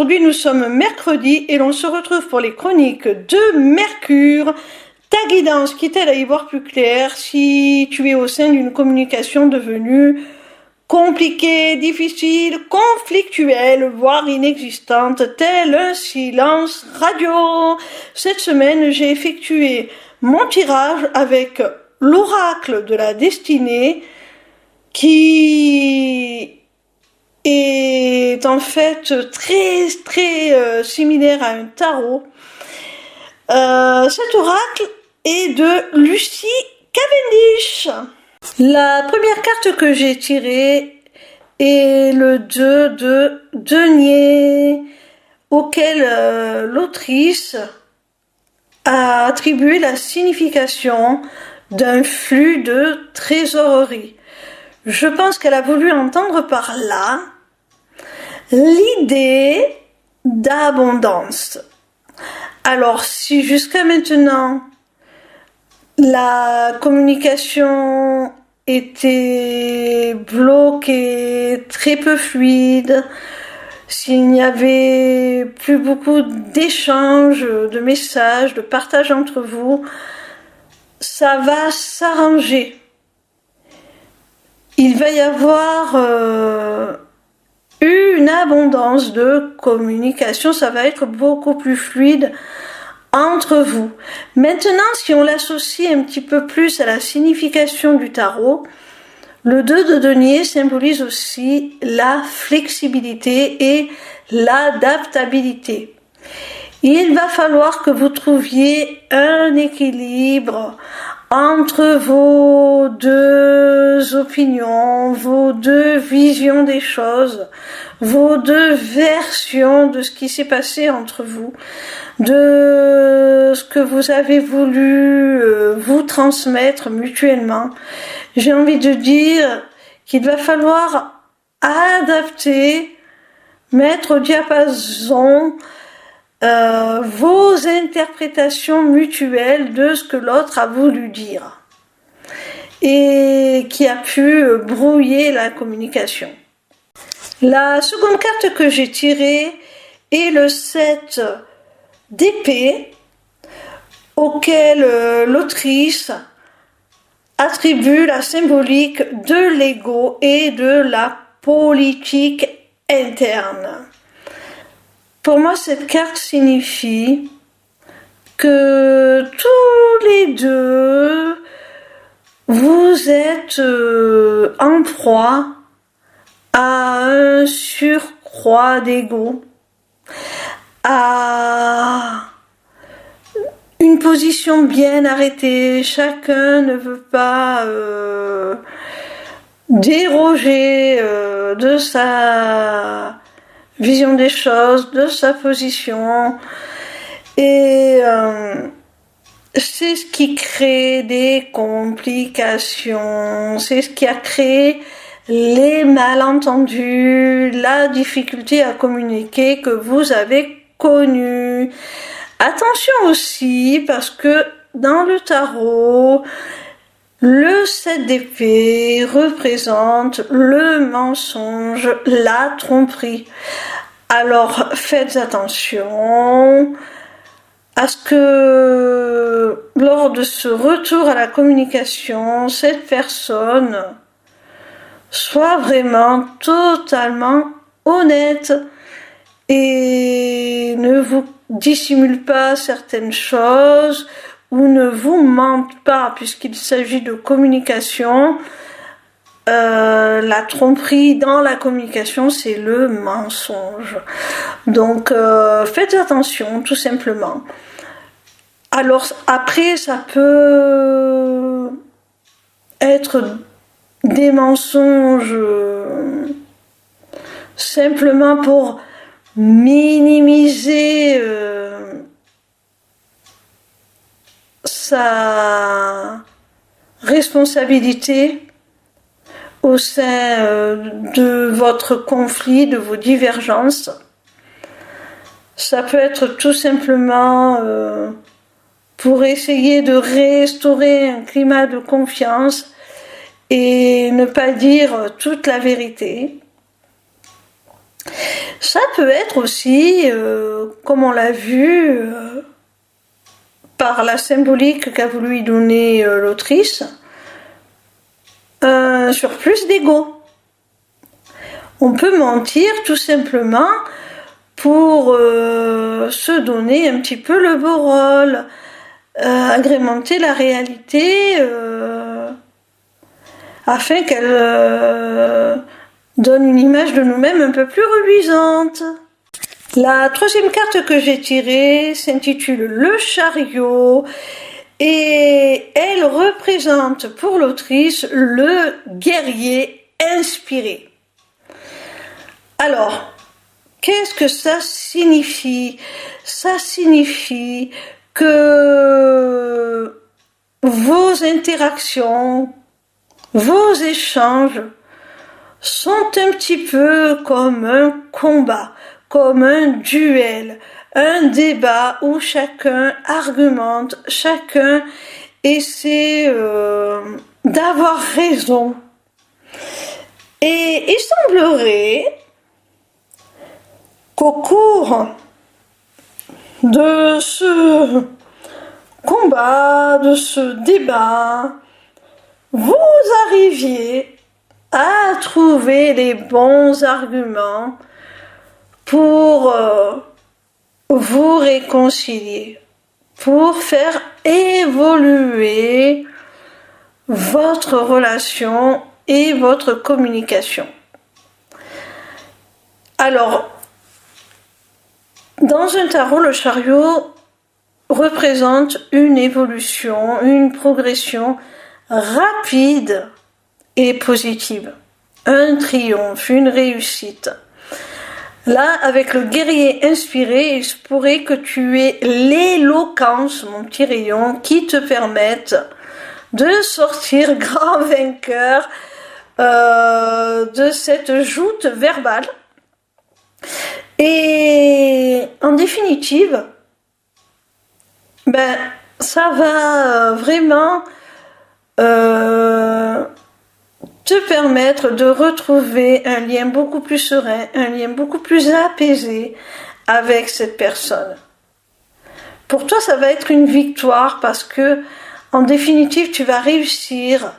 Aujourd'hui, nous sommes mercredi et l'on se retrouve pour les chroniques de Mercure, ta guidance qui t'aide à y voir plus clair si tu es au sein d'une communication devenue compliquée, difficile, conflictuelle, voire inexistante, tel un silence radio. Cette semaine, j'ai effectué mon tirage avec l'oracle de la destinée qui est en fait très similaire à un tarot. Cet oracle est de Lucie Cavendish. La première carte que j'ai tirée est le 2 de denier, auquel l'autrice a attribué la signification d'un flux de trésorerie. Je pense qu'elle a voulu entendre par là l'idée d'abondance. Alors, si jusqu'à maintenant la communication était bloquée, très peu fluide, s'il n'y avait plus beaucoup d'échanges, de messages, de partage entre vous, ça va s'arranger. Il va y avoir une abondance de communication, ça va être beaucoup plus fluide entre vous. Maintenant, si on l'associe un petit peu plus à la signification du tarot, le 2 de denier symbolise aussi la flexibilité et l'adaptabilité. Il va falloir que vous trouviez un équilibre entre vos deux opinions, vos deux visions des choses, vos deux versions de ce qui s'est passé entre vous, de ce que vous avez voulu vous transmettre mutuellement. J'ai envie de dire qu'il va falloir adapter, mettre au diapason vos interprétations mutuelles de ce que l'autre a voulu dire et qui a pu brouiller la communication. La seconde carte que j'ai tirée est le 7 d'épée, auquel l'autrice attribue la symbolique de l'ego et de la politique interne. Pour moi, cette carte signifie que tous les deux, vous êtes en proie à un surcroît d'ego, à une position bien arrêtée. Chacun ne veut pas déroger de sa vision des choses, de sa position, et c'est ce qui crée des complications, c'est ce qui a créé les malentendus, la difficulté à communiquer que vous avez connue. Attention aussi, parce que dans le tarot, le 7 d'épée représente le mensonge, la tromperie. Alors faites attention à ce que lors de ce retour à la communication, cette personne soit vraiment totalement honnête et ne vous dissimule pas certaines choses ou ne vous mente pas, puisqu'il s'agit de communication. La tromperie dans la communication, c'est le mensonge. Donc faites attention, tout simplement. Alors après, ça peut être des mensonges simplement pour minimiser sa responsabilité au sein de votre conflit, de vos divergences. Ça peut être tout simplement pour essayer de restaurer un climat de confiance et ne pas dire toute la vérité. Ça peut être aussi, comme on l'a vu, par la symbolique qu'a voulu y donner l'autrice, un surplus d'ego. On peut mentir tout simplement pour se donner un petit peu le beau rôle, agrémenter la réalité afin qu'elle donne une image de nous-mêmes un peu plus reluisante. La troisième carte que j'ai tirée s'intitule Le Chariot et elle représente pour l'autrice le guerrier inspiré. Alors, qu'est-ce que ça signifie? Ça signifie que vos interactions, vos échanges sont un petit peu comme un combat, comme un duel, un débat où chacun argumente, chacun essaie d'avoir raison. Et il semblerait qu'au cours de ce combat, de ce débat, vous arriviez à trouver les bons arguments pour vous réconcilier, pour faire évoluer votre relation et votre communication. Alors, dans un tarot, le chariot représente une évolution, une progression rapide et positive. Un triomphe, une réussite. Là, avec le guerrier inspiré, il se pourrait que tu aies l'éloquence, mon petit rayon, qui te permette de sortir grand vainqueur de cette joute verbale. Et en définitive, ça va vraiment te permettre de retrouver un lien beaucoup plus serein, un lien beaucoup plus apaisé avec cette personne. Pour toi, ça va être une victoire parce que, en définitive, tu vas réussir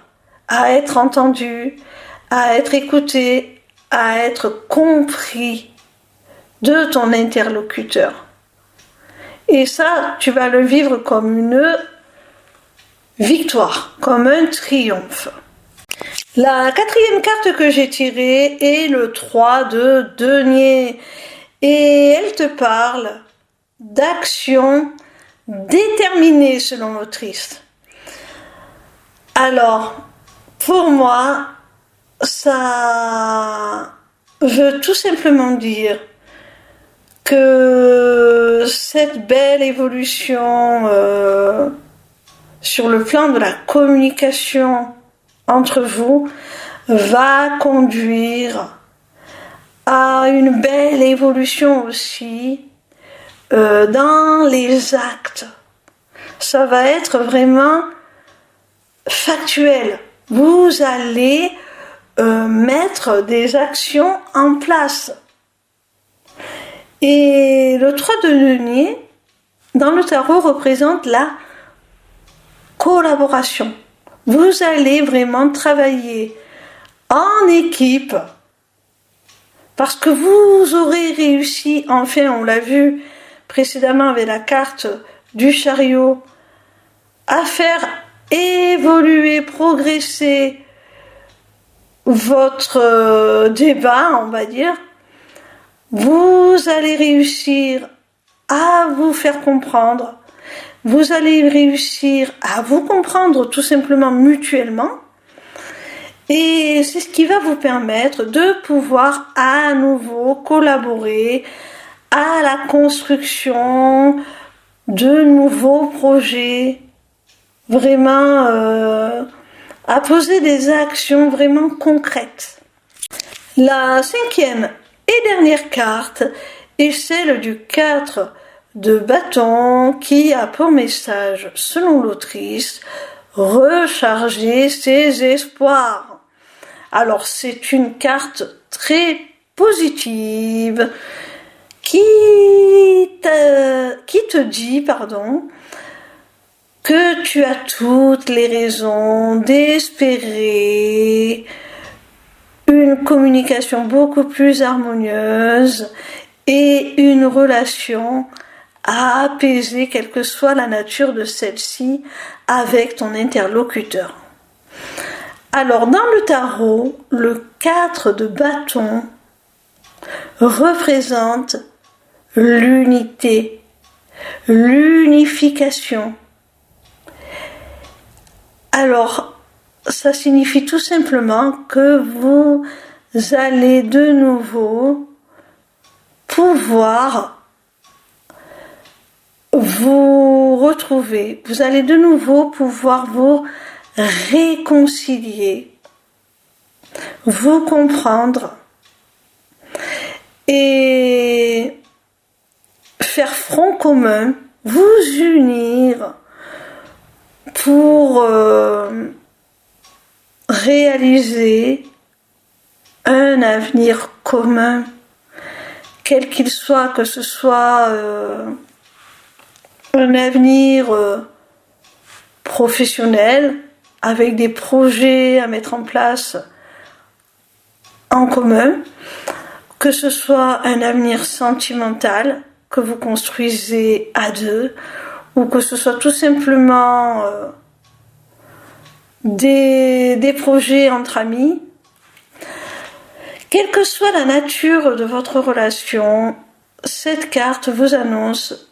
à être entendu, à être écouté, à être compris de ton interlocuteur. Et ça, tu vas le vivre comme une victoire, comme un triomphe. La quatrième carte que j'ai tirée est le 3 de denier et elle te parle d'action déterminée selon l'autrice. Alors, pour moi, ça veut tout simplement dire que cette belle évolution sur le plan de la communication entre vous va conduire à une belle évolution aussi dans les actes. Ça va être vraiment factuel. Vous allez mettre des actions en place. Et le 3 de denier, dans le tarot, représente la collaboration. Vous allez vraiment travailler en équipe parce que vous aurez réussi, enfin on l'a vu précédemment avec la carte du chariot, à faire évoluer, progresser votre débat, on va dire. Vous allez réussir à vous faire comprendre. Vous allez réussir à vous comprendre tout simplement mutuellement. Et c'est ce qui va vous permettre de pouvoir à nouveau collaborer à la construction de nouveaux projets. Vraiment à poser des actions vraiment concrètes. La cinquième et dernière carte est celle du 4 de bâton qui a pour message, selon l'autrice, recharger ses espoirs. Alors c'est une carte très positive qui te dit, que tu as toutes les raisons d'espérer une communication beaucoup plus harmonieuse et une relation apaisée, quelle que soit la nature de celle-ci, avec ton interlocuteur. Alors, dans le tarot, le 4 de bâton représente l'unité, l'unification. Alors, ça signifie tout simplement que vous allez de nouveau pouvoir vous retrouver, vous allez de nouveau pouvoir vous réconcilier, vous comprendre et faire front commun, vous unir pour réaliser un avenir commun, quel qu'il soit, que ce soit un avenir professionnel, avec des projets à mettre en place en commun, que ce soit un avenir sentimental que vous construisez à deux, ou que ce soit tout simplement des projets entre amis. Quelle que soit la nature de votre relation, cette carte vous annonce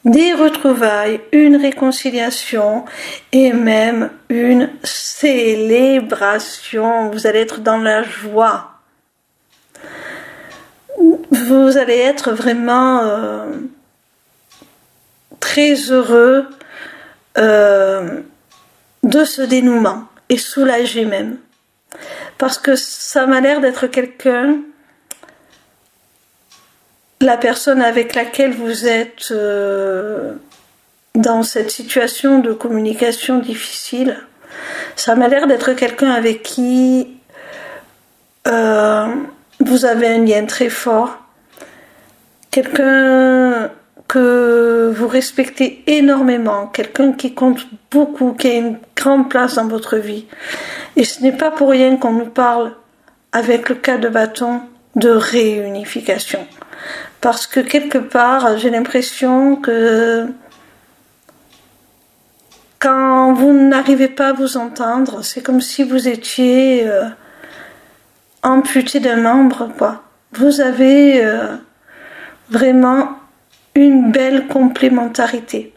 des retrouvailles, une réconciliation et même une célébration. Vous allez être dans la joie. Vous allez être vraiment très heureux de ce dénouement et soulagé même. Parce que ça m'a l'air d'être quelqu'un, la personne avec laquelle vous êtes dans cette situation de communication difficile, ça m'a l'air d'être quelqu'un avec qui vous avez un lien très fort, quelqu'un que vous respectez énormément, quelqu'un qui compte beaucoup, qui a une grande place dans votre vie. Et ce n'est pas pour rien qu'on nous parle, avec le 4 de bâton, de réunification. Parce que quelque part, j'ai l'impression que quand vous n'arrivez pas à vous entendre, c'est comme si vous étiez amputé d'un membre, quoi. Vous avez vraiment une belle complémentarité.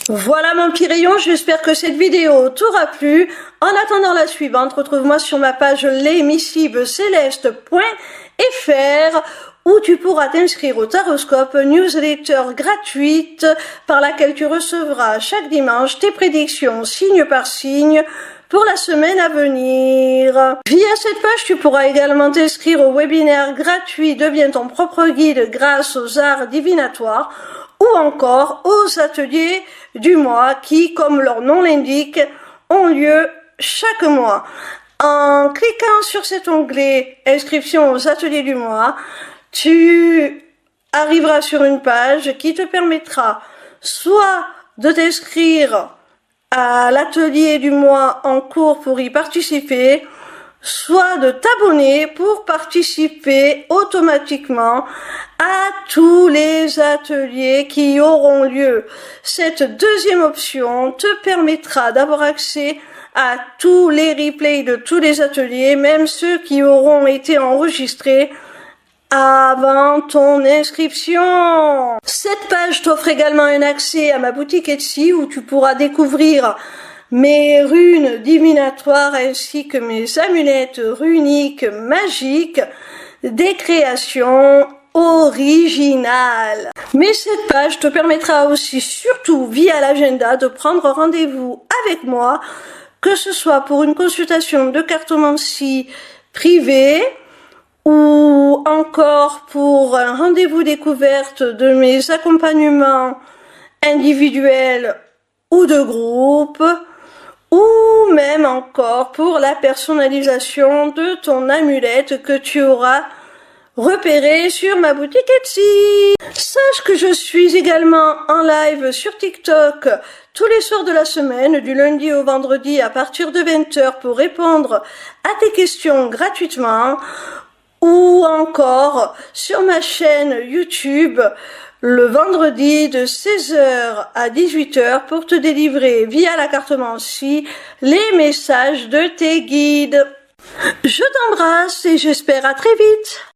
Voilà mon petit rayon, j'espère que cette vidéo t'aura plu. En attendant la suivante, retrouve-moi sur ma page lesmissiblecéleste.fr où tu pourras t'inscrire au Taroscope, newsletter gratuite par laquelle tu recevras chaque dimanche tes prédictions signe par signe pour la semaine à venir. Via cette page, tu pourras également t'inscrire au webinaire gratuit Deviens ton propre guide grâce aux arts divinatoires ou encore aux ateliers du mois qui, comme leur nom l'indique, ont lieu chaque mois. En cliquant sur cet onglet Inscription aux ateliers du mois, tu arriveras sur une page qui te permettra soit de t'inscrire à l'atelier du mois en cours pour y participer, soit de t'abonner pour participer automatiquement à tous les ateliers qui auront lieu. Cette deuxième option te permettra d'avoir accès à tous les replays de tous les ateliers, même ceux qui auront été enregistrés avant ton inscription. Cette page t'offre également un accès à ma boutique Etsy où tu pourras découvrir mes runes divinatoires ainsi que mes amulettes runiques magiques, des créations originales. Mais cette page te permettra aussi, surtout via l'agenda, de prendre rendez-vous avec moi, que ce soit pour une consultation de cartomancie privée, ou encore pour un rendez-vous découverte de mes accompagnements individuels ou de groupe, ou même encore pour la personnalisation de ton amulette que tu auras repérée sur ma boutique Etsy. Sache que je suis également en live sur TikTok tous les soirs de la semaine, du lundi au vendredi à partir de 20h pour répondre à tes questions gratuitement, ou encore sur ma chaîne YouTube le vendredi de 16h à 18h pour te délivrer via la carte Mancy les messages de tes guides. Je t'embrasse et j'espère à très vite.